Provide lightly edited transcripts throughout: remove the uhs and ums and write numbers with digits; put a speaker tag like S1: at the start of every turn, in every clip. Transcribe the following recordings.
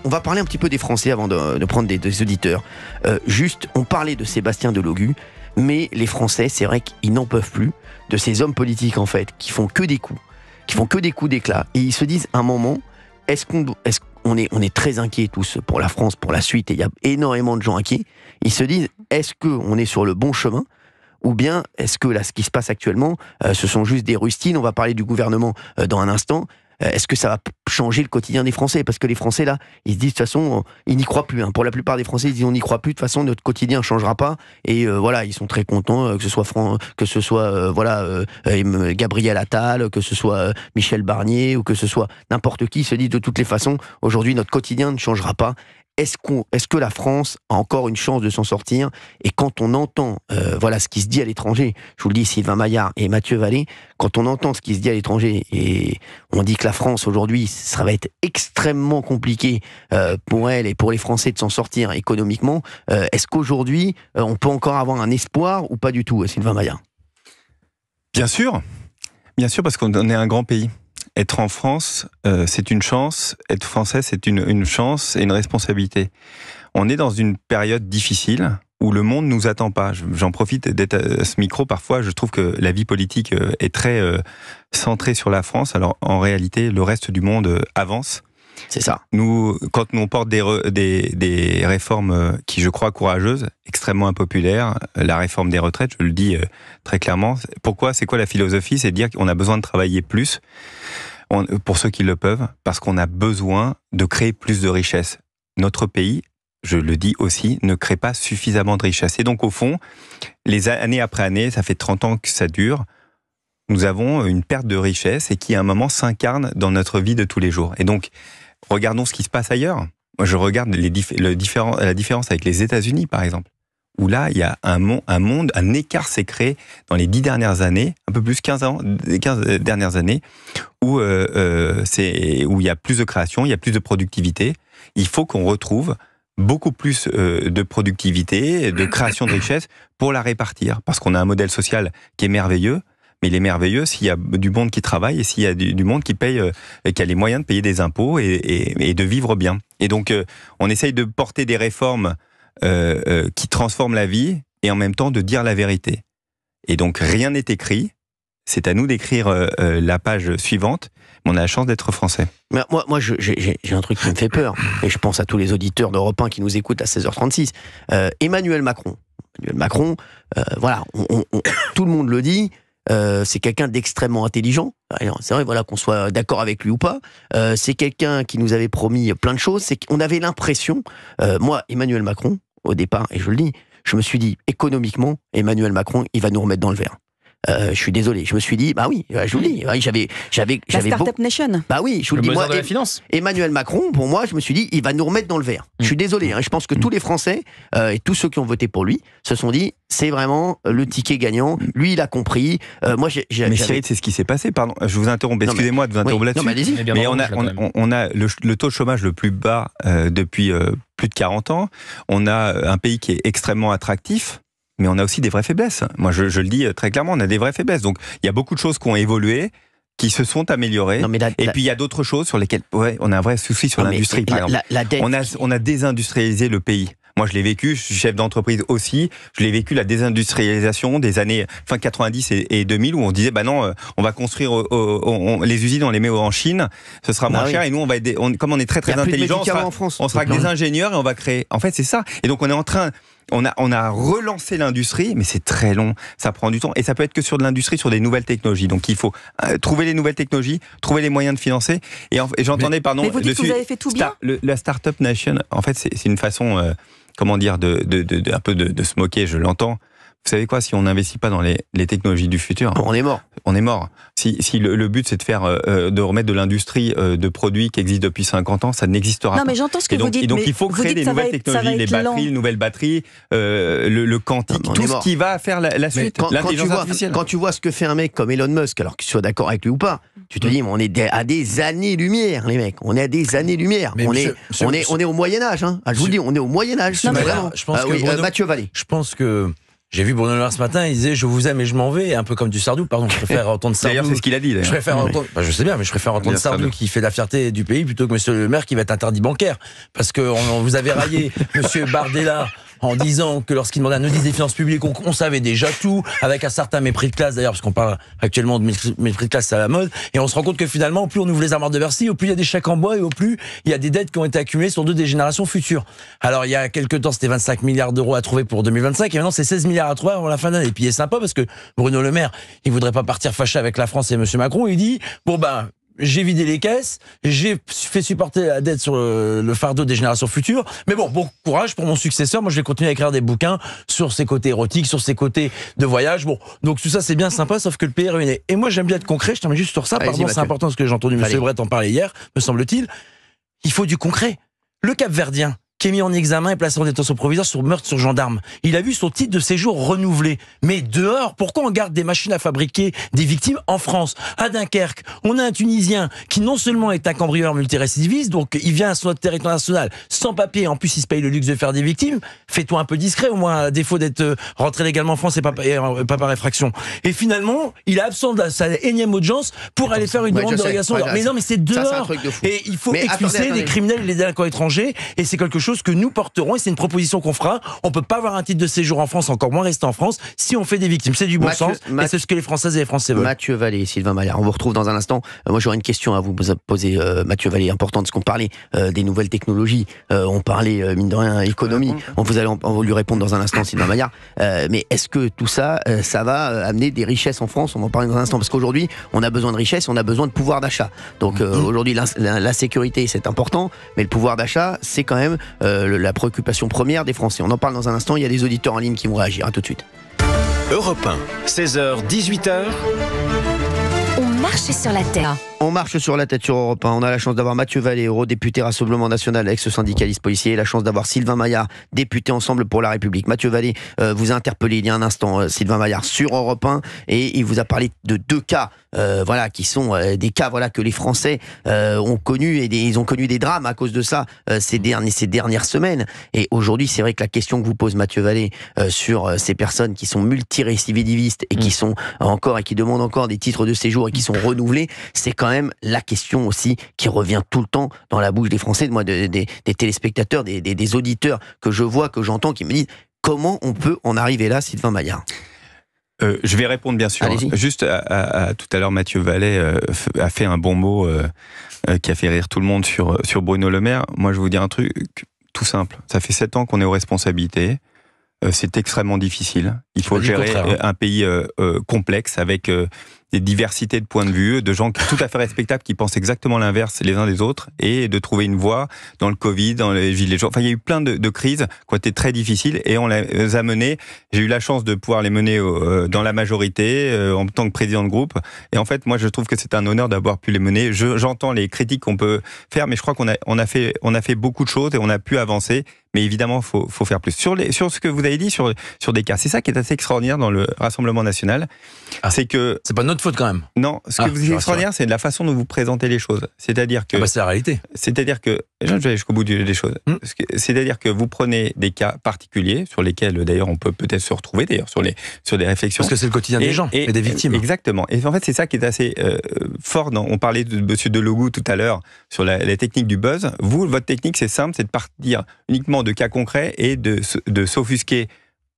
S1: On va parler un petit peu des Français avant de prendre des auditeurs. Juste, on parlait de Sébastien Delogu, mais les Français, c'est vrai qu'ils n'en peuvent plus de ces hommes politiques, en fait, qui font que des coups d'éclat. Et ils se disent, à un moment, on est très inquiets tous pour la France, pour la suite, et il y a énormément de gens inquiets. Ils se disent, est-ce qu'on est sur le bon chemin ? Ou bien, est-ce que là, ce qui se passe actuellement, ce sont juste des rustines ? On va parler du gouvernement dans un instant. Est-ce que ça va changer le quotidien des Français ? Parce que les Français, là, ils se disent, de toute façon, ils n'y croient plus. Pour la plupart des Français, ils disent, on n'y croit plus, de toute façon, notre quotidien ne changera pas. Et voilà, ils sont très contents, que ce soit Gabriel Attal, que ce soit Michel Barnier, ou que ce soit n'importe qui, ils se disent, de toutes les façons, aujourd'hui, notre quotidien ne changera pas. Est-ce que la France a encore une chance de s'en sortir ? Et quand on entend ce qui se dit à l'étranger, je vous le dis, Sylvain Maillard et Mathieu Vallée, quand on entend ce qui se dit à l'étranger et on dit que la France aujourd'hui, ça va être extrêmement compliqué pour elle et pour les Français de s'en sortir économiquement, est-ce qu'aujourd'hui on peut encore avoir un espoir ou pas du tout, Sylvain Maillard ?
S2: Bien sûr, parce qu'on est un grand pays. Être en France, c'est une chance. Être français, c'est une chance et une responsabilité. On est dans une période difficile où le monde nous attend pas. J'en profite d'être à ce micro. Parfois, je trouve que la vie politique est très centrée sur la France. Alors, en réalité, le reste du monde avance.
S1: C'est ça.
S2: Quand on porte des réformes qui, je crois, courageuses, extrêmement impopulaires, la réforme des retraites, je le dis très clairement. Pourquoi ? C'est quoi la philosophie ? C'est de dire qu'on a besoin de travailler plus, pour ceux qui le peuvent, parce qu'on a besoin de créer plus de richesses. Notre pays, je le dis aussi, ne crée pas suffisamment de richesses. Et donc, au fond, les années après années, ça fait 30 ans que ça dure, nous avons une perte de richesse et qui, à un moment, s'incarne dans notre vie de tous les jours. Et donc, regardons ce qui se passe ailleurs. Moi, je regarde la différence avec les États-Unis, par exemple, où là, il y a un écart s'est créé dans les 10 dernières années, un peu plus 15 dernières années, où il y a plus de création, il y a plus de productivité. Il faut qu'on retrouve beaucoup plus de productivité, de création de richesse pour la répartir, parce qu'on a un modèle social qui est merveilleux. Mais il est merveilleux s'il y a du monde qui travaille et s'il y a du monde qui paye, qui a les moyens de payer des impôts et de vivre bien. Et donc, on essaye de porter des réformes qui transforment la vie et en même temps de dire la vérité. Et donc, rien n'est écrit. C'est à nous d'écrire la page suivante. Mais on a la chance d'être français.
S1: Mais moi j'ai un truc qui me fait peur. Et je pense à tous les auditeurs d'Europe 1 qui nous écoutent à 16h36. Emmanuel Macron, tout le monde le dit. C'est quelqu'un d'extrêmement intelligent. Alors, c'est vrai, qu'on soit d'accord avec lui ou pas. C'est quelqu'un qui nous avait promis plein de choses. C'est qu'on avait l'impression, moi, Emmanuel Macron, au départ, et je le dis, je me suis dit, économiquement, Emmanuel Macron, il va nous remettre dans le vert. Je suis désolé, je me suis dit, bah oui, je vous le dis, j'avais
S3: la Startup Nation.
S1: Bah oui, je vous le dis, moi,
S4: de la finance.
S1: Emmanuel Macron, pour moi, je me suis dit, il va nous remettre dans le vert. Je suis désolé, je pense que tous les Français et tous ceux qui ont voté pour lui se sont dit, c'est vraiment le ticket gagnant. Lui, il a compris.
S2: Mais Cyril, c'est ce qui s'est passé. Pardon, je vous interromps. Excusez-moi de vous interrompre là-dessus.
S1: Non, mais allez-y.
S2: Mais on a le taux de chômage le plus bas depuis plus de 40 ans. On a un pays qui est extrêmement attractif. Mais on a aussi des vraies faiblesses. Moi, je le dis très clairement, on a des vraies faiblesses. Donc, il y a beaucoup de choses qui ont évolué, qui se sont améliorées. Et puis, il y a d'autres choses sur lesquelles on a un vrai souci sur l'industrie, par exemple. On a désindustrialisé le pays. Moi, je l'ai vécu, je suis chef d'entreprise aussi. Je l'ai vécu, la désindustrialisation des années fin 90 et 2000, où on disait, on va construire les usines, on les met en Chine, ce sera moins cher, et nous, comme on est très très intelligent, on sera que des ingénieurs et on va créer. En fait, c'est ça. Et donc, on a relancé l'industrie, mais c'est très long, ça prend du temps, et ça peut être que sur de l'industrie, sur des nouvelles technologies. Donc il faut trouver les nouvelles technologies, trouver les moyens de financer. Et j'entendais,
S3: mais vous dites que vous avez fait tout bien.
S2: La Startup Nation, en fait, c'est une façon, un peu de se moquer. Je l'entends. Vous savez quoi, si on n'investit pas dans les technologies du futur,
S1: on est mort.
S2: On est mort. Si le but c'est de remettre de l'industrie de produits qui existent depuis 50 ans, ça n'existera pas.
S3: Non, mais j'entends ce que vous dites.
S2: Et donc il faut créer des nouvelles technologies, les nouvelles batteries, le quantique, tout ce qui va faire la suite, l'intelligence artificielle.
S1: Quand tu vois ce que fait un mec comme Elon Musk, alors qu'il soit d'accord avec lui ou pas, tu te dis, mais on est à des années-lumière, les mecs. On est à des années-lumière. On est au Moyen-Âge. Je vous le dis, on est au Moyen-Âge.
S4: Je pense que
S1: Mathieu Vallée.
S4: Je pense que J'ai vu Bruno Le Maire ce matin, il disait je vous aime et je m'en vais, un peu comme du Sardou, pardon, je préfère entendre Sardou.
S2: D'ailleurs, c'est ce qu'il a dit.
S4: Je préfère entendre, je sais bien, mais je préfère entendre Sardou qui fait la fierté du pays plutôt que Monsieur Le Maire qui va être interdit bancaire. Parce que vous avez raillé Monsieur Bardella en disant que lorsqu'il demandait un audit des finances publiques, on savait déjà tout, avec un certain mépris de classe d'ailleurs, parce qu'on parle actuellement de mépris de classe, c'est à la mode, et on se rend compte que finalement, au plus on ouvre les armoires de Bercy, au plus il y a des chèques en bois, et au plus il y a des dettes qui ont été accumulées sur des générations futures. Alors il y a quelques temps, c'était 25 milliards d'euros à trouver pour 2025, et maintenant c'est 16 milliards à trouver avant la fin d'année. Et puis il est sympa, parce que Bruno Le Maire, il voudrait pas partir fâché avec la France et Monsieur Macron, il dit, bon ben, j'ai vidé les caisses, j'ai fait supporter la dette sur le fardeau des générations futures. Mais bon courage pour mon successeur. Moi, je vais continuer à écrire des bouquins sur ses côtés érotiques, sur ses côtés de voyage. Bon, donc tout ça, c'est bien sympa, sauf que le pays est ruiné. Et moi, j'aime bien être concret. Je termine juste sur ça. Pardon, c'est important ce que j'ai entendu M. Brett en parler hier, me semble-t-il. Il faut du concret. Le Cap-Verdien, qui est mis en examen et placé en détention provisoire sur meurtre sur gendarme. Il a vu son titre de séjour renouvelé. Mais dehors, pourquoi on garde des machines à fabriquer des victimes en France? À Dunkerque, on a un Tunisien qui non seulement est un cambrioleur multirécidiviste, donc il vient sur notre territoire national sans papier, en plus il se paye le luxe de faire des victimes. Fais-toi un peu discret au moins, à défaut d'être rentré légalement en France et pas par effraction. Et finalement, il est absent de sa énième audience pour aller faire une demande de dérogation. Mais non, mais c'est dehors. Ça, c'est un truc de fou. Et il faut expulser les criminels et les délinquants étrangers, et c'est quelque chose que nous porterons, et c'est une proposition qu'on fera. On peut pas avoir un titre de séjour en France, encore moins rester en France, si on fait des victimes. C'est du bon sens, et c'est ce que les Françaises et les Français veulent.
S1: Mathieu Vallée et Sylvain Maillard, on vous retrouve dans un instant. Moi, j'aurais une question à vous poser, Mathieu Vallée, importante, parce qu'on parlait des nouvelles technologies, on parlait, mine de rien, économie. On va lui répondre dans un instant, Sylvain Maillard. Mais est-ce que tout ça, ça va amener des richesses en France? On va en parler dans un instant, parce qu'aujourd'hui, on a besoin de richesse, on a besoin de pouvoir d'achat. Donc aujourd'hui, la sécurité, c'est important, mais le pouvoir d'achat, c'est quand même la préoccupation première des Français. On en parle dans un instant, il y a des auditeurs en ligne qui vont réagir. À tout de suite.
S5: Europe 1, 16h, 18h.
S6: On marche sur la terre.
S1: On marche sur la tête sur Europe 1. On a la chance d'avoir Mathieu Vallée, eurodéputé Rassemblement National, ex-syndicaliste policier, et la chance d'avoir Sylvain Maillard, député Ensemble pour la République. Mathieu Vallée vous a interpellé il y a un instant, Sylvain Maillard, sur Europe 1, et il vous a parlé de deux cas, qui sont des cas que les Français ont connus, et ils ont connu des drames à cause de ça ces dernières semaines. Et aujourd'hui, c'est vrai que la question que vous pose Mathieu Vallée sur ces personnes qui sont multirécidivistes et qui sont encore et qui demandent encore des titres de séjour et qui sont renouvelés, c'est quand même la question aussi qui revient tout le temps dans la bouche des Français, des téléspectateurs, des auditeurs que je vois, que j'entends, qui me disent comment on peut en arriver là, Sylvain Maillard?
S2: Je vais répondre bien sûr. Juste à tout à l'heure, Mathieu Vallée a fait un bon mot qui a fait rire tout le monde sur Bruno Le Maire. Moi, je vais vous dire un truc tout simple. Ça fait 7 ans qu'on est aux responsabilités. C'est extrêmement difficile. Il faut gérer un pays complexe avec des diversités de points de vue, de gens tout à fait respectables qui pensent exactement l'inverse les uns des autres, et de trouver une voie dans le Covid, dans les gilets jaunes. Enfin, il y a eu plein de crises qui ont été très difficiles et on les a menées. J'ai eu la chance de pouvoir les mener dans la majorité en tant que président de groupe. Et en fait, moi, je trouve que c'est un honneur d'avoir pu les mener. J'entends les critiques qu'on peut faire, mais je crois qu'on a fait beaucoup de choses et on a pu avancer. Mais évidemment, faut faire plus. Sur ce que vous avez dit sur des cas, c'est ça qui est assez extraordinaire dans le Rassemblement National, c'est que
S4: c'est pas notre faute quand même.
S2: Non, ce que vous êtes extraordinaire, c'est de la façon dont vous présentez les choses. C'est-à-dire que
S4: c'est la réalité.
S2: C'est-à-dire que je vais jusqu'au bout des choses. C'est-à-dire que vous prenez des cas particuliers sur lesquels d'ailleurs on peut peut-être se retrouver d'ailleurs sur des réflexions.
S4: Parce que c'est le quotidien des gens et des victimes.
S2: Exactement. Et en fait, c'est ça qui est assez fort. On parlait de Monsieur Delogu tout à l'heure sur la technique du buzz. Votre technique, c'est simple, c'est de partir uniquement de cas concrets et de s'offusquer,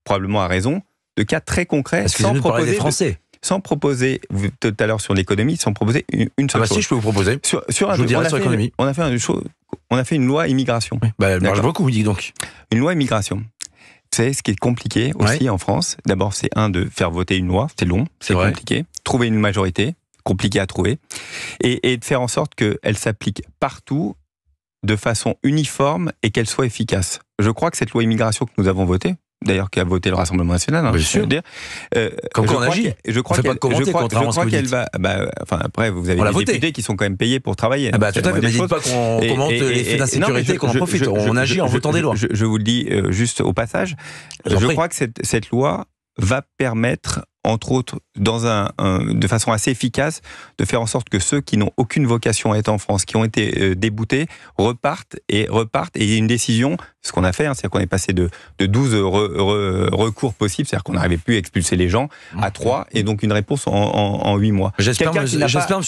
S2: probablement à raison, de cas très concrets, sans proposer, tout à l'heure sur l'économie, sans proposer une seule chose.
S4: Si, je peux vous proposer.
S2: Je vous dirai sur l'économie. On a fait une loi immigration.
S4: Oui, elle marche beaucoup, vous dites donc.
S2: Une loi immigration. Vous savez, ce qui est compliqué aussi en France, d'abord, c'est de faire voter une loi, c'est long, c'est compliqué. Trouver une majorité, compliqué à trouver. Et de faire en sorte qu'elle s'applique partout, de façon uniforme et qu'elle soit efficace. Je crois que cette loi immigration que nous avons votée, d'ailleurs qui a voté le Rassemblement National,
S4: bien sûr. Comme on agit.
S2: Je crois qu'elle va. Après, vous avez des députés qui sont quand même payés pour travailler.
S4: Tout à fait. Mais dites pas qu'on commente les faits d'insécurité, qu'on en profite. On agit en votant des lois.
S2: Je vous le dis juste au passage. Je crois que cette loi va permettre entre autres, de façon assez efficace, de faire en sorte que ceux qui n'ont aucune vocation à être en France, qui ont été déboutés, repartent, et il y a une décision, ce qu'on a fait, c'est-à-dire qu'on est passé de 12 recours possibles, c'est-à-dire qu'on n'arrivait plus à expulser les gens, à 3, et donc une réponse en 8 mois.
S4: J'espère, M.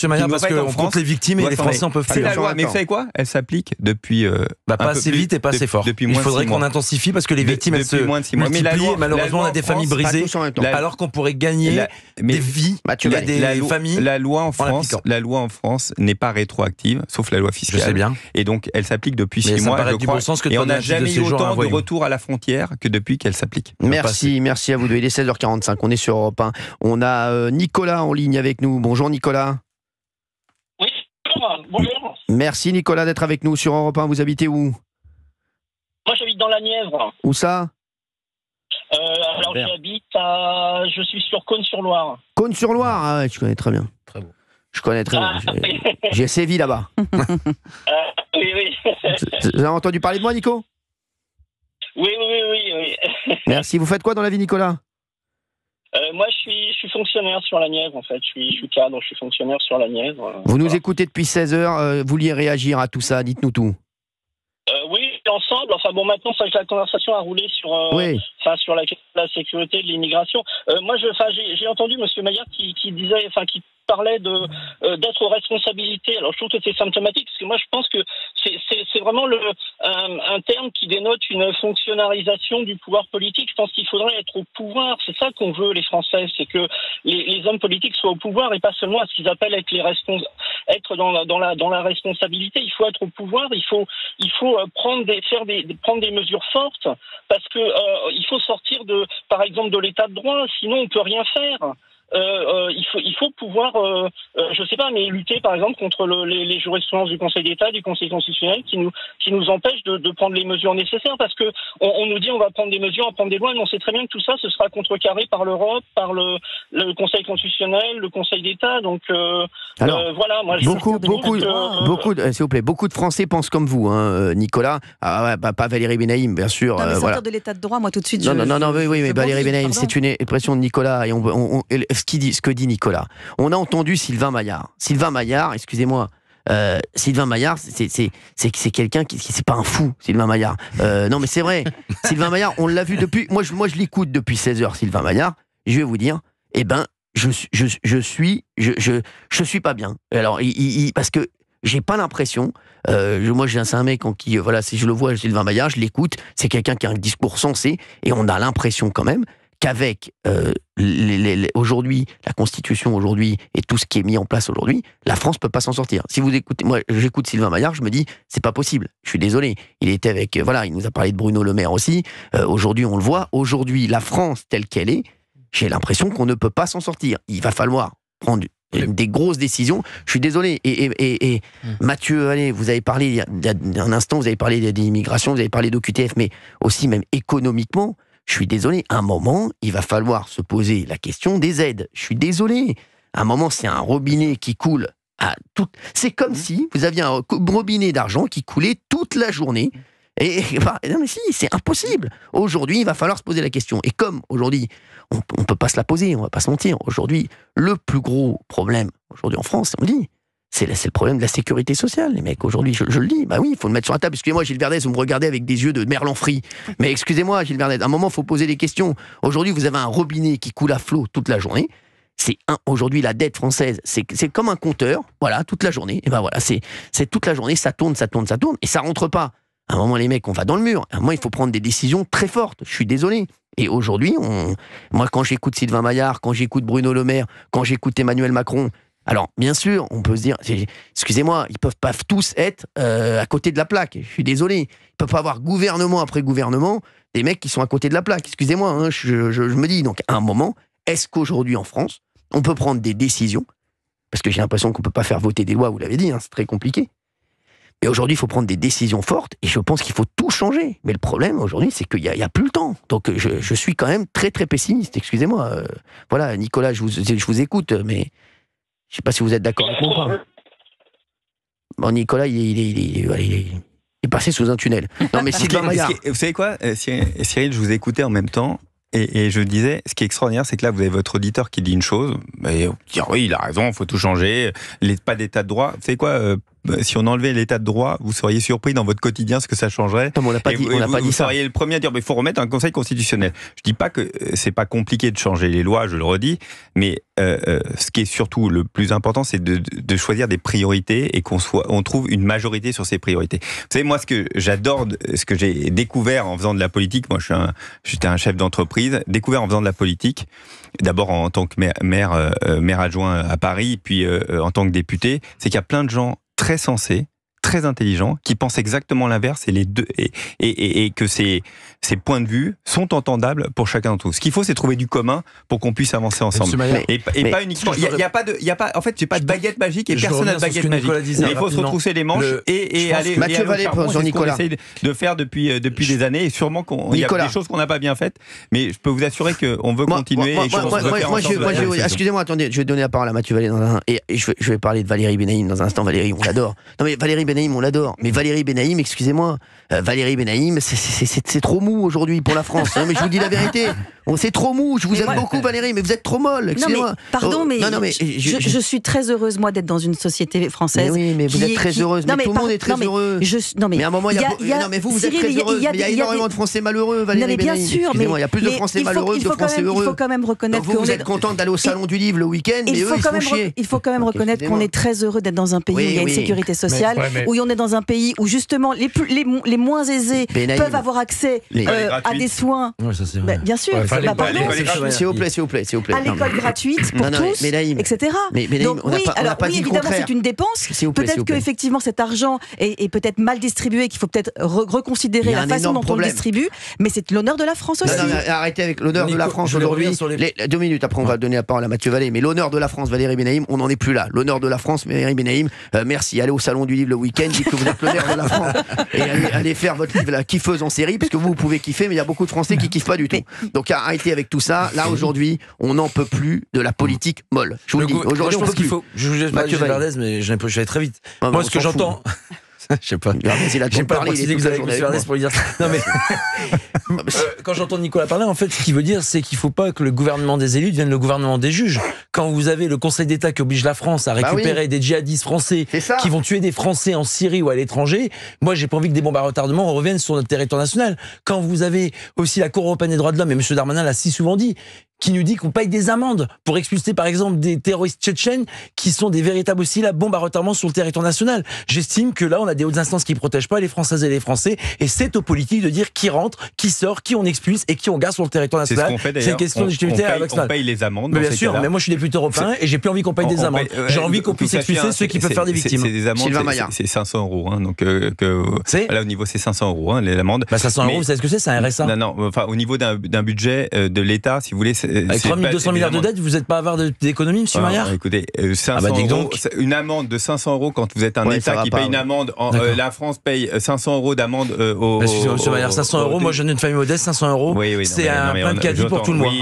S4: Maillard, parce qu'on compte les victimes et les Français en peuvent plus.
S2: C'est la loi, mais vous savez quoi ? Elle s'applique depuis...
S4: pas assez vite et pas assez fort. Il faudrait qu'on intensifie, parce que les victimes, elles se multiplient, malheureusement, on a des familles brisées, alors qu'on pourrait gagner des vies, des familles.
S2: La loi en France n'est pas rétroactive, sauf la loi fiscale.
S4: Je sais bien.
S2: Et donc, elle s'applique depuis 6 mois, je crois. Et on n'a jamais eu autant de retours à la frontière que depuis qu'elle s'applique.
S1: Merci à vous deux. Il est 16h45, on est sur Europe 1. On a Nicolas en ligne avec nous. Bonjour Nicolas.
S7: Oui, bonjour.
S1: Merci Nicolas d'être avec nous sur Europe 1. Vous habitez où ?
S7: Moi j'habite dans la Nièvre.
S1: Où ça ?
S7: Alors je suis sur Cône-sur-Loire.
S1: Cône-sur-Loire, ah ouais, je connais très bien. Très beau. Je connais très bien. J'ai sévi là-bas.
S7: Oui.
S1: Vous avez entendu parler de moi, Nico ?
S7: Oui.
S1: Merci. Vous faites quoi dans la vie, Nicolas ?
S7: Moi, je suis fonctionnaire sur la Nièvre, en fait. Je suis cadre, je suis fonctionnaire sur la Nièvre.
S1: Vous nous écoutez depuis 16 heures. Vous vouliez réagir à tout ça. Dites-nous tout.
S7: Oui, ensemble. Enfin bon, maintenant, ça, la conversation a roulé sur sur la sécurité de l'immigration. Moi, j'ai entendu M. Maillard qui disait, qui parlait d'être aux responsabilités. Alors, je trouve que c'est symptomatique, parce que moi, je pense que c'est vraiment un terme qui dénote une fonctionnalisation du pouvoir politique. Je pense qu'il faudrait être au pouvoir. C'est ça qu'on veut, les Français, c'est que les hommes politiques soient au pouvoir et pas seulement à ce qu'ils appellent être dans la responsabilité. Il faut être au pouvoir. Il faut prendre des mesures fortes, parce que il faut sortir par exemple de l'état de droit. Sinon, on peut rien faire. Il faut pouvoir, je sais pas, mais lutter par exemple contre les jurisprudences du Conseil d'État, du Conseil constitutionnel qui nous empêchent de prendre les mesures nécessaires, parce que on nous dit on va prendre des mesures, on va prendre des lois, mais on sait très bien que tout ça ce sera contrecarré par l'Europe, par le Conseil constitutionnel, le Conseil d'État. Donc voilà, moi
S1: s'il vous plaît, beaucoup de Français pensent comme vous, hein, Nicolas. Pas Valérie Benaïm, bien sûr.
S3: Non, mais sortir de l'état de droit, moi tout de suite.
S1: Non, mais Valérie Benaïm, c'est une expression de Nicolas, et ce que dit Nicolas. On a entendu Sylvain Maillard. Sylvain Maillard, excusez-moi. Sylvain Maillard, c'est quelqu'un qui c'est pas un fou, Sylvain Maillard. Non, mais c'est vrai. Sylvain Maillard, on l'a vu depuis. Moi, je l'écoute depuis 16 heures, Sylvain Maillard. Je vais vous dire, je suis pas bien. Alors, parce que j'ai pas l'impression. Moi, c'est un mec en qui, si je le vois, Sylvain Maillard, je l'écoute. C'est quelqu'un qui a un discours sensé, et on a l'impression quand même qu'avec aujourd'hui, la Constitution aujourd'hui et tout ce qui est mis en place aujourd'hui, la France peut pas s'en sortir. Si vous écoutez, moi j'écoute Sylvain Maillard, je me dis, c'est pas possible. Je suis désolé. Il était avec, il nous a parlé de Bruno Le Maire aussi. Aujourd'hui, on le voit. Aujourd'hui, la France telle qu'elle est, j'ai l'impression qu'on ne peut pas s'en sortir. Il va falloir prendre des grosses décisions. Je suis désolé. Et Mathieu, allez, vous avez parlé, il y a un instant, vous avez parlé d'immigration, vous avez parlé d'OQTF, mais aussi même économiquement, je suis désolé, à un moment, il va falloir se poser la question des aides. Je suis désolé. À un moment, c'est un robinet qui coule à tout. C'est comme si vous aviez un robinet d'argent qui coulait toute la journée. Non mais si, c'est impossible. Aujourd'hui, il va falloir se poser la question. Et comme aujourd'hui, on ne peut pas se la poser, on ne va pas se mentir. Aujourd'hui, le plus gros problème aujourd'hui en France, on le dit, c'est le problème de la sécurité sociale, les mecs. Aujourd'hui, je le dis, oui, il faut le mettre sur la table. Excusez-moi, Gilles Verdez, vous me regardez avec des yeux de Merlan-Fry. Mais excusez-moi, Gilles Verdez, à un moment, il faut poser des questions. Aujourd'hui, vous avez un robinet qui coule à flot toute la journée. Aujourd'hui, la dette française, c'est comme un compteur, toute la journée. Et c'est toute la journée, ça tourne, et ça rentre pas. À un moment, les mecs, on va dans le mur. À un moment, il faut prendre des décisions très fortes. Je suis désolé. Et aujourd'hui, moi, quand j'écoute Sylvain Maillard, quand j'écoute Bruno Le Maire, quand j'écoute Emmanuel Macron, alors, bien sûr, on peut se dire, excusez-moi, ils peuvent pas tous être à côté de la plaque. Je suis désolé. Ils peuvent pas avoir gouvernement après gouvernement des mecs qui sont à côté de la plaque. Excusez-moi, hein, je me dis, donc, à un moment, est-ce qu'aujourd'hui, en France, on peut prendre des décisions? Parce que j'ai l'impression qu'on peut pas faire voter des lois, vous l'avez dit, hein, c'est très compliqué. Mais aujourd'hui, il faut prendre des décisions fortes, et je pense qu'il faut tout changer. Mais le problème, aujourd'hui, c'est qu'il y a plus le temps. Donc, je suis quand même très, très pessimiste. Excusez-moi. Nicolas, je vous écoute, mais je ne sais pas si vous êtes d'accord avec moi. Bon, Nicolas, il est passé sous un tunnel. Non, mais Sylvain Maillard.
S2: Vous savez quoi, Cyril, je vous écoutais en même temps, Et je disais, ce qui est extraordinaire, c'est que là, vous avez votre auditeur qui dit une chose, et on dit oui, il a raison, il faut tout changer, pas d'état de droit. Vous savez quoi, si on enlevait l'état de droit, vous seriez surpris dans votre quotidien ce que ça changerait.
S1: Non, mais on n'a pas dit ça.
S2: Vous seriez le premier à dire, il faut remettre un conseil constitutionnel. Je dis pas que c'est pas compliqué de changer les lois, je le redis, mais ce qui est surtout le plus important, c'est de choisir des priorités et on trouve une majorité sur ces priorités. Vous savez, moi, ce que j'adore, ce que j'ai découvert en faisant de la politique, moi, j'étais un chef d'entreprise, découvert en faisant de la politique, d'abord en tant que maire adjoint à Paris, puis en tant que député, c'est qu'il y a plein de gens très sensés, très intelligents, qui pensent exactement l'inverse et que ces points de vue sont entendables pour chacun d'entre nous. Ce qu'il faut, c'est trouver du commun pour qu'on puisse avancer ensemble. Et pas uniquement. En fait, j'ai pas de baguette magique et personne n'a de baguette magique. Il faut se retrousser les manches et aller
S1: Mathieu Vallée,
S2: c'est ce qu'on essaye de faire depuis des années, et sûrement qu'il y a des choses qu'on n'a pas bien faites, mais je peux vous assurer qu'on veut continuer.
S1: Excusez-moi, attendez, je vais donner la parole à Mathieu Vallée et je vais parler de Valérie Benaïm dans un instant. Valérie, on l'adore. Non mais Valérie Benaïm, on l'adore. Mais Valérie Benaïm, excusez-moi, Valérie Benaïm, c'est trop mou aujourd'hui pour la France. Mais je vous dis la vérité. C'est trop mou. Je vous aime beaucoup, Valérie, mais vous êtes trop molle. Excusez-moi.
S3: Pardon, mais je suis très heureuse, moi, d'être dans une société française.
S1: Mais oui, mais vous êtes très heureuse. Mais tout le monde est très heureux. Mais à un moment, mais vous êtes très heureuse. Il y a énormément de Français malheureux, Valérie Benaïm.
S3: Bien sûr, mais
S1: il y a plus de Français malheureux que de Français heureux.
S3: Il faut quand même reconnaître que
S1: vous êtes contente d'aller au salon du livre le week-end, mais eux, ils se font chier.
S3: Il faut quand même reconnaître qu'on est très heureux d'être dans un pays où il y a une sécurité sociale, où on est dans un pays où justement les moins aisés peuvent avoir accès à des soins. Bien sûr,
S1: s'il vous plaît.
S3: À l'école gratuite pour tous, etc. Donc oui, alors oui, évidemment, c'est une dépense. Peut-être que effectivement cet argent est peut-être mal distribué, qu'il faut peut-être reconsidérer la façon dont on le distribue. Mais c'est l'honneur de la France aussi.
S1: Arrêtez avec l'honneur de la France aujourd'hui. 2 minutes après, on va donner la parole à Mathieu Vallée. Mais l'honneur de la France, Valérie Benaïm, on n'en est plus là. L'honneur de la France, Valérie Benaïm, merci. Allez au salon du livre le week-end, dites que vous êtes l'honneur de la France et allez faire votre livre la kiffeuse en série, parce que vous pouvez kiffer, mais il y a beaucoup de Français qui kiffent pas du tout. Donc arrêtez avec tout ça. Là aujourd'hui, on n'en peut plus de la politique molle. Je vous le dis. Aujourd'hui,
S4: je pense qu'il faut. Je vous Mathieu Verdez, mais je vais aller très vite. Moi, ce que j'entends. Je sais pas. J'ai pas précisé que vous avez M. Verdez pour lui dire ça. Non mais quand j'entends Nicolas parler, en fait, ce qu'il veut dire, c'est qu'il faut pas que le gouvernement des élus devienne le gouvernement des juges. Quand vous avez le Conseil d'État qui oblige la France à récupérer des djihadistes français qui vont tuer des Français en Syrie ou à l'étranger, moi, j'ai pas envie que des bombes à retardement reviennent sur notre territoire national. Quand vous avez aussi la Cour européenne des droits de l'homme, et M. Darmanin l'a si souvent dit, qui nous dit qu'on paye des amendes pour expulser par exemple des terroristes tchétchènes qui sont des véritables aussi la bombe à retardement sur le territoire national. J'estime que là on a des hautes instances qui protègent pas les Françaises et les Français, et c'est aux politiques de dire qui rentre, qui sort, qui on expulse et qui on garde sur le territoire national. C'est une question de légitimité nationale.
S2: On paye les amendes.
S4: Mais bien sûr, mais moi je suis député européen et j'ai plus envie qu'on paye des amendes. J'ai envie qu'on puisse expulser ceux qui peuvent faire des victimes.
S2: C'est des amendes, c'est 500 €. Hein, donc là au niveau c'est 500 €, hein, l'amende.
S4: 500 €, vous savez ce que c'est? C'est un RSA.
S2: Non, enfin au niveau d'un budget de l'État, si vous voulez.
S4: Avec 3200 milliards de dettes, vous n'êtes pas avare d'économie, M. Maillard?
S2: Écoutez, 500 €, une amende de 500 € quand vous êtes un État qui paye une amende. La France paye 500 € d'amende au.
S4: Excusez-moi, M. Maillard, 500 €, moi je viens d'une famille modeste, 500 €, c'est un plein de caddie pour tout le monde.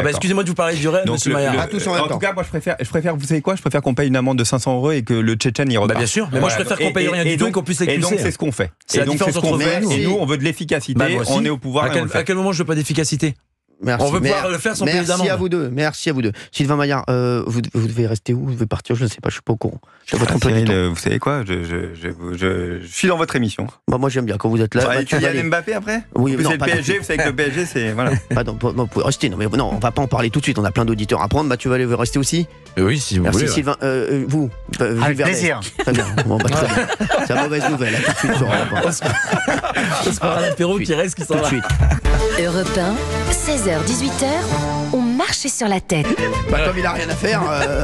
S4: Excusez-moi de vous parler du rêve, M. Maillard.
S2: En tout cas, moi je préfère, vous savez quoi, je préfère qu'on paye une amende de 500 € et que le Tchétchène y repart.
S4: Bien sûr, mais moi je préfère qu'on paye rien du tout et qu'on puisse l'expulser.
S2: Et donc c'est ce qu'on fait. Et nous, on veut de l'efficacité, on est au pouvoir.
S4: À quel moment je veux pas d'efficacité?
S1: Merci.
S4: On veut pouvoir le faire sans payer d'amende.
S1: Merci à vous deux. Sylvain Maillard, vous devez rester où? Vous devez partir? Je ne sais pas, je suis pas au courant.
S2: Cyril, vous savez quoi, je suis dans votre émission.
S1: Moi j'aime bien quand vous êtes là.
S2: Il y a Mbappé après?
S1: Oui,
S2: c'est le PSG, vous savez que le PSG c'est. Voilà.
S1: Vous pouvez rester, non, on va pas en parler tout de suite, on a plein d'auditeurs à prendre. Mathieu Vallée veut rester aussi?
S4: Oui, si vous voulez.
S1: Merci Sylvain. Vous?
S8: Avec plaisir.
S1: Très bien. Très bien. C'est une mauvaise nouvelle, tout de suite sur Europe 1.
S4: On se fera l'apéro qui reste qui s'en va.
S1: Tout de suite.
S6: Europe 1, 16h-18h, on marche sur la tête.
S1: Comme il a rien à faire,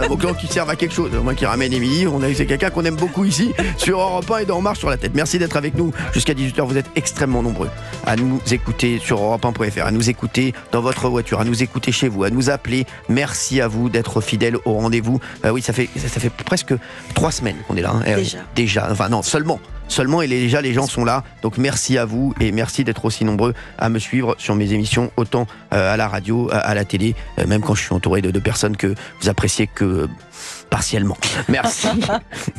S1: au cas où qu'il serve à quelque chose, au moins qu'il ramène Émilie, c'est quelqu'un qu'on aime beaucoup ici sur Europe 1 et dans On marche sur la tête. Merci d'être avec nous jusqu'à 18h, vous êtes extrêmement nombreux à nous écouter sur europe1.fr, à nous écouter dans votre voiture, à nous écouter chez vous, à nous appeler. Merci à vous d'être fidèles au rendez-vous. Oui, ça fait presque 3 semaines qu'on est là. Hein. Déjà, enfin non, seulement et déjà les gens sont là, donc merci à vous et merci d'être aussi nombreux à me suivre sur mes émissions, autant à la radio, à la télé, même quand je suis entouré de personnes que vous appréciez que partiellement. Merci.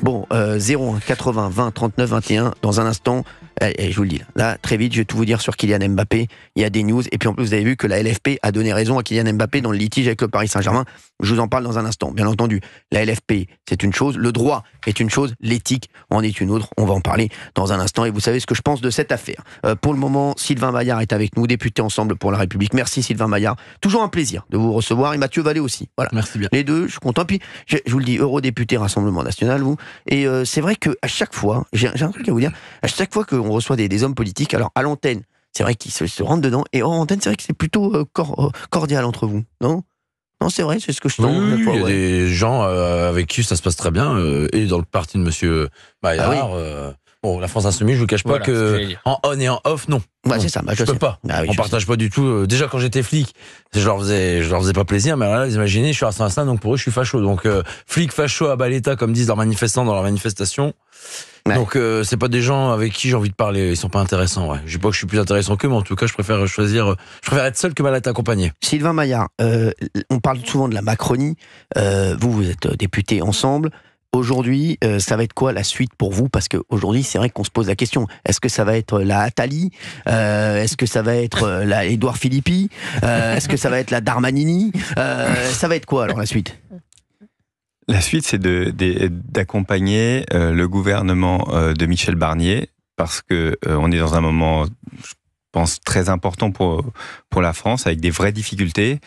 S1: Bon, 01 80 20 39 21, dans un instant je vous le dis, là, très vite, je vais tout vous dire sur Kylian Mbappé. Il y a des news. Et puis en plus, vous avez vu que la LFP a donné raison à Kylian Mbappé dans le litige avec le Paris Saint-Germain. Je vous en parle dans un instant. Bien entendu, la LFP, c'est une chose. Le droit est une chose. L'éthique en est une autre. On va en parler dans un instant. Et vous savez ce que je pense de cette affaire. Pour le moment, Sylvain Maillard est avec nous, député Ensemble pour la République. Merci Sylvain Maillard. Toujours un plaisir de vous recevoir. Et Mathieu Vallée aussi. Voilà.
S4: Merci bien.
S1: Les deux, je suis content. Puis, je vous le dis, eurodéputé Rassemblement National, vous. Et c'est vrai qu'à chaque fois, j'ai un truc à vous dire, à chaque fois qu'on reçoit des hommes politiques, alors à l'antenne, c'est vrai qu'ils se rentrent dedans, et hors antenne, c'est vrai que c'est plutôt cordial entre vous, non ? Non, c'est vrai, c'est ce que je sens.
S4: Oui, il y a des gens avec qui ça se passe très bien, et dans le parti de monsieur Maillard, bon, la France Insoumise, je vous cache pas que en on et en off, non.
S1: Ouais, c'est ça,
S4: je peux pas. On partage pas du tout. Déjà quand j'étais flic, je leur faisais pas plaisir, mais là, vous imaginez, je suis à Saint-Saint, donc pour eux, je suis facho. Donc flic, facho, à bas l'État, comme disent leurs manifestants dans leurs manifestations. Ouais. Donc c'est pas des gens avec qui j'ai envie de parler, ils sont pas intéressants. Ouais. Je dis pas que je suis plus intéressant qu'eux, mais en tout cas je préfère être seul que mal être accompagné.
S1: Sylvain Maillard, on parle souvent de la Macronie, vous êtes député Ensemble. Aujourd'hui, ça va être quoi la suite pour vous? Parce qu'aujourd'hui, c'est vrai qu'on se pose la question. Est-ce que ça va être la Attali? Est-ce que ça va être la Édouard Philippi? Est-ce que ça va être la Darmanini? Ça va être quoi alors la suite?
S2: La suite, c'est d'accompagner le gouvernement de Michel Barnier, parce que on est dans un moment, je pense, très important pour la France, avec des vraies difficultés.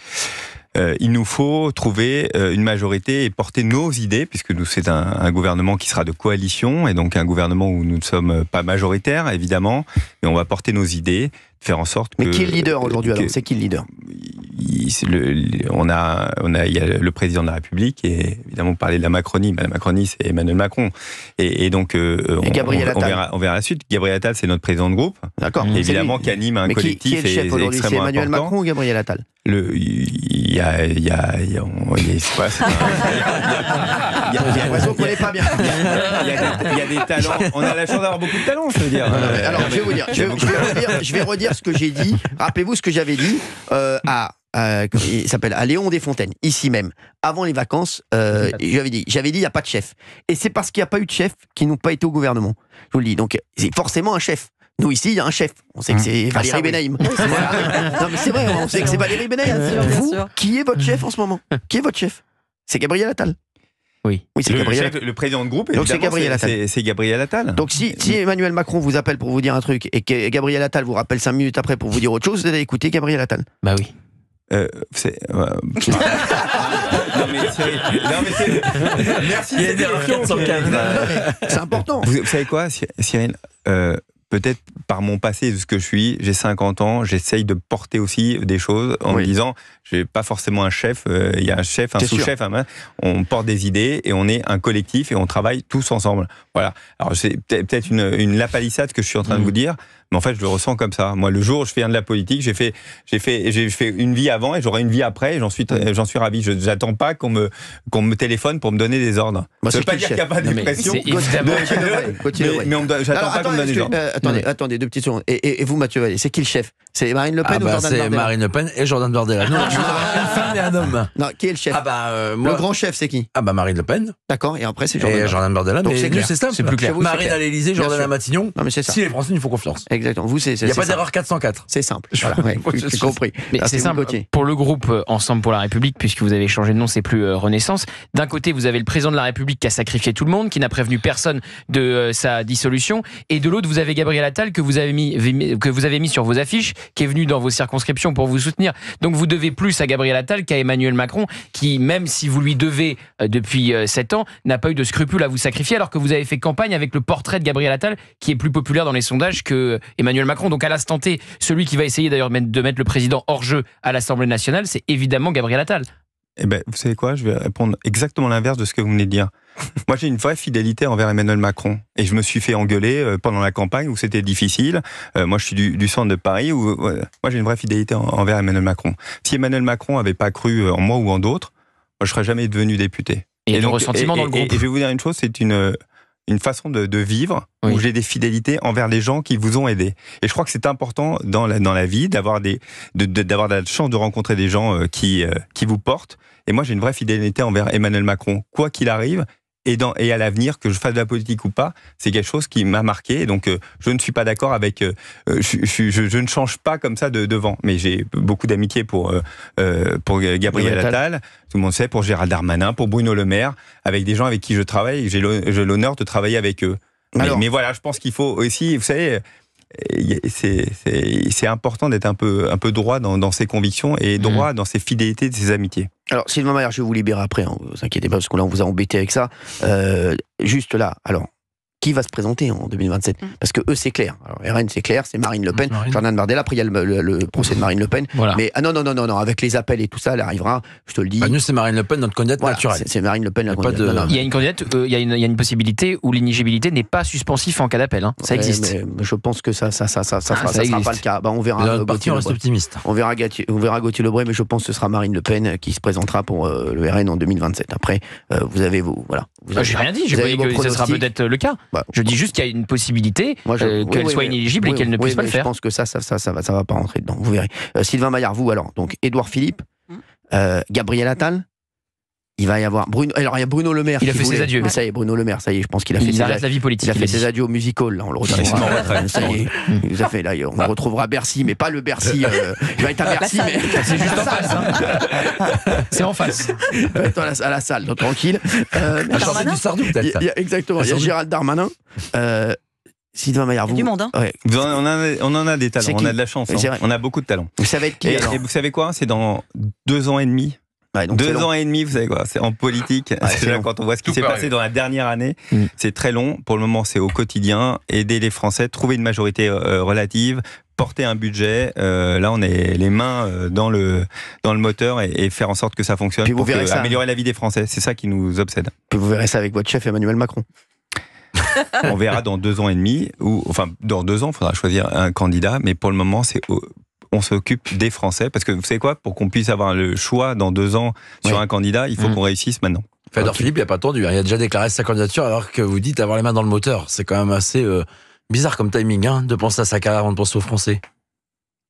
S2: Il nous faut trouver une majorité et porter nos idées, puisque nous, c'est un gouvernement qui sera de coalition, et donc un gouvernement où nous ne sommes pas majoritaires, évidemment, mais on va porter nos idées, faire en sorte que...
S1: Mais qui est le leader aujourd'hui alors? C'est qui le leader?
S2: Il y a le président de la République, et évidemment, vous parlez de la Macronie. La Macronie, c'est Emmanuel Macron. Et donc,
S1: Gabriel Attal.
S2: On verra la suite. Gabriel Attal, c'est notre président de groupe.
S1: D'accord.
S2: Évidemment, qui anime un collectif.
S1: Qui est le chef aujourd'hui? C'est Emmanuel
S2: important.
S1: Macron ou Gabriel Attal?
S2: Il y a
S1: l'impression qu'on n'est pas bien.
S2: Il y a des talents. On a la chance d'avoir beaucoup de talents, je veux dire.
S1: Alors, je vais vous dire. Je vais redire ce que j'ai dit. Rappelez-vous ce que j'avais dit il s'appelle à Léon Desfontaines, ici même, avant les vacances. J'avais dit, il n'y a pas de chef. Et c'est parce qu'il n'y a pas eu de chef qu'ils n'ont pas été au gouvernement. Je vous le dis. Donc, c'est forcément un chef. Nous, ici, il y a un chef. On sait que c'est Valérie Benaïm. Non, mais c'est vrai, on sait que c'est Valérie Benaïm. Vous, qui est votre chef en ce moment? Qui est votre chef? C'est Gabriel Attal.
S2: Oui, c'est Gabriel. Le président de groupe, donc c'est Gabriel Attal. C'est Gabriel Attal.
S1: Donc si Emmanuel Macron vous appelle pour vous dire un truc et que Gabriel Attal vous rappelle 5 minutes après pour vous dire autre chose, vous allez écouter Gabriel Attal.
S4: Bah oui.
S2: Merci.
S4: Il y a des réflexions sur le cadre.
S1: C'est important.
S2: Vous savez quoi, Cyril, peut-être par mon passé de ce que je suis, j'ai 50 ans, j'essaye de porter aussi des choses en me disant, je n'ai pas forcément un chef, il y a un chef, un sous-chef, on porte des idées et on est un collectif et on travaille tous ensemble. Voilà. Alors c'est peut-être une lapalissade que je suis en train de vous dire, mais en fait je le ressens comme ça. Moi, le jour où je fais de la politique, j'ai fait une vie avant et j'aurai une vie après, et j'en suis ravi. Je n'attends pas qu'on me téléphone pour me donner des ordres. Ça ne veut pas dire qu'il n'y a pas d'expression, mais j'attends pas qu'on me donne des ordres.
S1: Attendez, 2 petites secondes. Et vous, Mathieu Vallée, c'est qui le chef? C'est Marine Le Pen ou Jordan Bardella?
S4: C'est Marine Le Pen et Jordan Bardella. Non, une femme et un homme.
S1: Non, qui est le chef? Le grand chef, c'est qui?
S4: Marine Le Pen.
S1: D'accord, et après c'est
S4: Jordan Bardella.
S1: Donc c'est
S4: simple, c'est plus clair. Marine à l'Élysée, Jordan à Matignon.
S1: Non, mais c'est ça.
S4: Si les Français nous font confiance.
S1: Exactement. Il
S4: n'y a pas d'erreur 404.
S1: C'est simple. Voilà, j'ai compris.
S8: Mais c'est simple. Pour le groupe Ensemble pour la République, puisque vous avez changé de nom, c'est plus Renaissance. D'un côté, vous avez le président de la République qui a sacrifié tout le monde, qui n'a prévenu personne de sa dissolution, et de l'autre, vous avez Gabriel Attal que vous avez mis sur vos affiches, qui est venu dans vos circonscriptions pour vous soutenir. Donc vous devez plus à Gabriel Attal qu'à Emmanuel Macron, qui, même si vous lui devez depuis 7 ans, n'a pas eu de scrupule à vous sacrifier, alors que vous avez fait campagne avec le portrait de Gabriel Attal, qui est plus populaire dans les sondages que Emmanuel Macron. Donc à l'instant T, celui qui va essayer d'ailleurs de mettre le président hors jeu à l'Assemblée nationale, c'est évidemment Gabriel Attal.
S2: Eh ben, vous savez quoi? Je vais répondre exactement l'inverse de ce que vous venez de dire. Moi, j'ai une vraie fidélité envers Emmanuel Macron. Et je me suis fait engueuler pendant la campagne où c'était difficile. Moi, je suis du centre de Paris où moi, j'ai une vraie fidélité envers Emmanuel Macron. Si Emmanuel Macron n'avait pas cru en moi ou en d'autres, moi, je ne serais jamais devenu député.
S8: Et donc, ressentiment dans le groupe.
S2: Et je vais vous dire une chose, c'est une façon de vivre où j'ai des fidélités envers les gens qui vous ont aidé. Et je crois que c'est important dans la vie d'avoir la chance de rencontrer des gens qui vous portent. Et moi, j'ai une vraie fidélité envers Emmanuel Macron, quoi qu'il arrive. et à l'avenir, que je fasse de la politique ou pas, c'est quelque chose qui m'a marqué. Donc, je ne suis pas d'accord avec... je ne change pas comme ça devant. Mais j'ai beaucoup d'amitié pour Gabriel Attal, tout le monde sait, pour Gérald Darmanin, pour Bruno Le Maire, avec des gens avec qui je travaille, et j'ai l'honneur de travailler avec eux. Mais voilà, je pense qu'il faut aussi, vous savez... C'est important d'être un peu droit dans ses convictions et droit dans ses fidélités de ses amitiés.
S1: Alors, Sylvain Maillard, je vais vous libérer après, hein, vous inquiétez pas, parce que là, on vous a embêté avec ça. Juste là, alors, qui va se présenter en 2027 ? Parce que eux, c'est clair. Alors, RN, c'est clair, c'est Marine Le Pen, Jordan Bardella. Après, il y a le procès de Marine Le Pen.
S8: Voilà.
S1: Mais non, avec les appels et tout ça, elle arrivera, je te le dis.
S4: Nous, c'est Marine Le Pen, notre candidate naturelle.
S1: C'est Marine Le Pen, la candidate.
S8: Il y a une candidate, il y a une possibilité où l'inéligibilité n'est pas suspensif en cas d'appel. Hein. Ça existe.
S1: Mais je pense que ça sera pas le cas. On verra.
S4: Notre parti reste optimiste.
S1: On verra Gauthier Lebret, mais je pense que ce sera Marine Le Pen qui se présentera pour le RN en 2027. Après, vous avez
S8: j'ai rien dit. J'ai pas dit que ce sera peut-être le cas. Je dis juste qu'il y a une possibilité qu'elle soit inéligible et qu'elle ne puisse pas le faire.
S1: Je pense que ça va pas rentrer dedans. Vous verrez. Sylvain Maillard, vous alors, donc Édouard Philippe, Gabriel Attal. Il va y avoir Bruno. Alors il y a Bruno Le Maire.
S8: Il a fait ses adieux.
S1: Mais ça y est, Bruno Le Maire, ça y est, je pense qu'il a fait ses
S8: arrête la vie politique.
S1: Il a fait ses adieux au musical. Là, on le retrouvera. Ça y est, il nous a fait. Là, on retrouvera Bercy, mais pas le Bercy. Il va être à Bercy, mais
S8: c'est juste en face. C'est en face.
S1: À la salle, donc tranquille.
S4: Du Sardou, peut-être.
S1: Exactement. Il y a Gérald Darmanin. Sylvain Maillard, vous.
S3: Du monde, hein.
S1: Ouais.
S2: On en a des talents, on a de la chance. On a beaucoup de talents.
S1: Ça va être qui
S2: et vous savez quoi ? C'est dans 2 ans et demi.
S1: Ouais, donc
S2: 2 ans et demi, vous savez quoi, c'est en politique. Là, quand on voit ce qui s'est passé dans la dernière année, c'est très long. Pour le moment, c'est au quotidien. Aider les Français, trouver une majorité relative, porter un budget. Là, on est les mains dans le moteur et faire en sorte que ça fonctionne pour améliorer la vie des Français. C'est ça qui nous obsède.
S1: Puis vous verrez ça avec votre chef Emmanuel Macron.
S2: On verra dans 2 ans et demi, dans 2 ans, il faudra choisir un candidat. Mais pour le moment, on s'occupe des Français, parce que vous savez quoi, pour qu'on puisse avoir le choix dans 2 ans sur un candidat, il faut qu'on réussisse maintenant.
S4: Édouard Philippe, il n'a pas attendu, il a déjà déclaré sa candidature alors que vous dites avoir les mains dans le moteur. C'est quand même assez bizarre comme timing de penser à sa carrière avant de penser aux Français.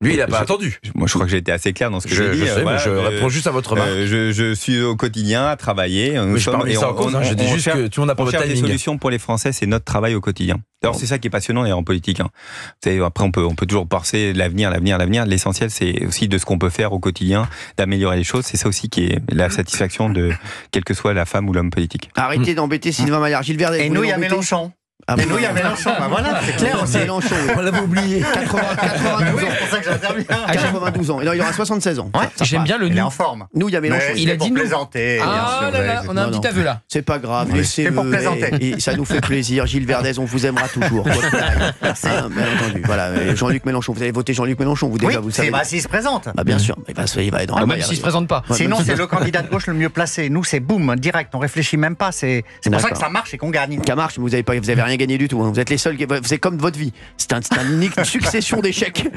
S4: Lui, il n'a pas attendu.
S2: Moi, je crois que j'ai été assez clair dans ce que j'ai dit.
S4: Je réponds juste à votre remarque.
S2: Je suis au quotidien à travailler.
S4: Je dis juste que tout le monde n'a pas votre timing.
S2: Des solutions pour les Français, c'est notre travail au quotidien. Alors, c'est ça qui est passionnant en politique. Après, on peut toujours penser l'avenir. L'essentiel, c'est aussi de ce qu'on peut faire au quotidien, d'améliorer les choses. C'est ça aussi qui est la satisfaction de quelle que soit la femme ou l'homme politique.
S1: Arrêtez d'embêter Sylvain Maillard. Gilles Verdez.
S9: Et nous, il y a Mélenchon.
S1: Mais nous, il y a Mélenchon, voilà, c'est clair, c'est Mélenchon.
S4: On l'avait oublié.
S1: 92 ans.
S9: C'est pour ça que j'interviens.
S1: 92 ans. Et non, il aura 76 ans.
S8: J'aime bien le
S9: Il est en forme.
S1: Nous, il y a Mélenchon.
S9: Il a dit plaisanter.
S8: Ah là là, on a un petit aveu là.
S1: C'est pas grave,
S9: c'est pour plaisanter.
S1: Et ça nous fait plaisir. Gilles Verdez, on vous aimera toujours.
S9: Merci.
S1: Bien entendu. Voilà, Jean-Luc Mélenchon. Vous avez voté Jean-Luc Mélenchon, vous déjà, vous savez.
S9: S'il se présente.
S1: Bien sûr. Il va être dans la
S8: même s'il se présente pas.
S9: Sinon, c'est le candidat de gauche le mieux placé. Nous, c'est boum, direct. On réfléchit même pas. C'est pour ça que ça marche et qu'on gagne.
S1: Ça marche, mais vous avez rien gagné du tout. Vous êtes les seuls. C'est comme votre vie. C'est une succession d'échecs.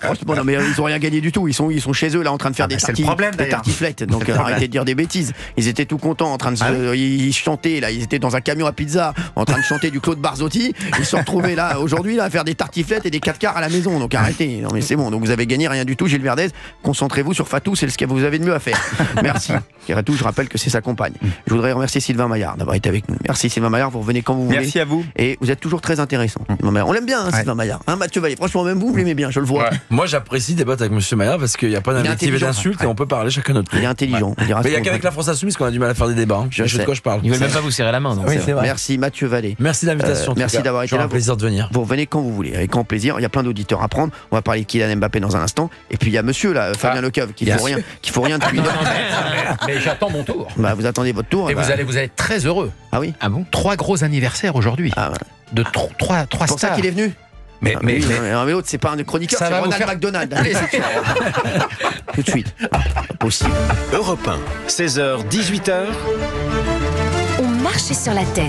S1: Franchement, non, mais ils ont rien gagné du tout. Ils sont chez eux là en train de faire des tartiflettes. Donc arrêtez de dire des bêtises. Ils étaient tout contents en train de ils chantaient là. Ils étaient dans un camion à pizza en train de chanter du Claude Barzotti. Ils se sont retrouvés là aujourd'hui là à faire des tartiflettes et des 4 quarts à la maison. Donc arrêtez. Non mais c'est bon. Donc vous avez gagné rien du tout. Gilles Verdez, concentrez-vous sur Fatou. C'est ce que vous avez de mieux à faire. Merci. Fatou, je rappelle que c'est sa compagne. Je voudrais remercier Sylvain Maillard d'avoir été avec nous. Merci Sylvain Maillard. Vous revenez quand vous voulez.
S2: Merci à vous.
S1: Et vous êtes toujours très intéressant. On l'aime bien, Sylvain Maillard. Mathieu Vallée, franchement, même vous l'aimez bien, je le vois.
S4: Moi, j'apprécie débattre avec Monsieur Maillard parce qu'il n'y a pas d'invective et d'insultes et on peut parler chacun notre tour.
S1: Il est intelligent.
S4: Mais il n'y a qu'avec la France Insoumise qu'on a du mal à faire des débats. Je sais de quoi je parle.
S8: Ils ne veulent même pas vous serrer la main.
S4: Oui, c'est vrai.
S1: Merci Mathieu Vallée.
S4: Merci de l'invitation.
S1: Merci d'avoir été là.
S4: C'est un plaisir de venir.
S1: Vous revenez quand vous voulez, avec grand plaisir. Il y a plein d'auditeurs à prendre. On va parler de Kylian Mbappé dans un instant. Et puis il y a monsieur là, Fabien Leceuve, qui faut rien depuis.
S10: Mais j'attends mon tour.
S1: Vous attendez votre tour.
S10: Et vous allez être très heureux.
S1: Ah oui.
S8: Ah bon.
S10: 3 gros anniversaires aujourd'hui. De 3 stars.
S1: C'est pour ça qu'il est venu. Mais l'autre, c'est pas un chroniqueur, c'est Ronald McDonald. Allez, c'est sûr. Tout de suite. Possible.
S5: Europe 1, 16h, 18h.
S6: On marche sur la tête.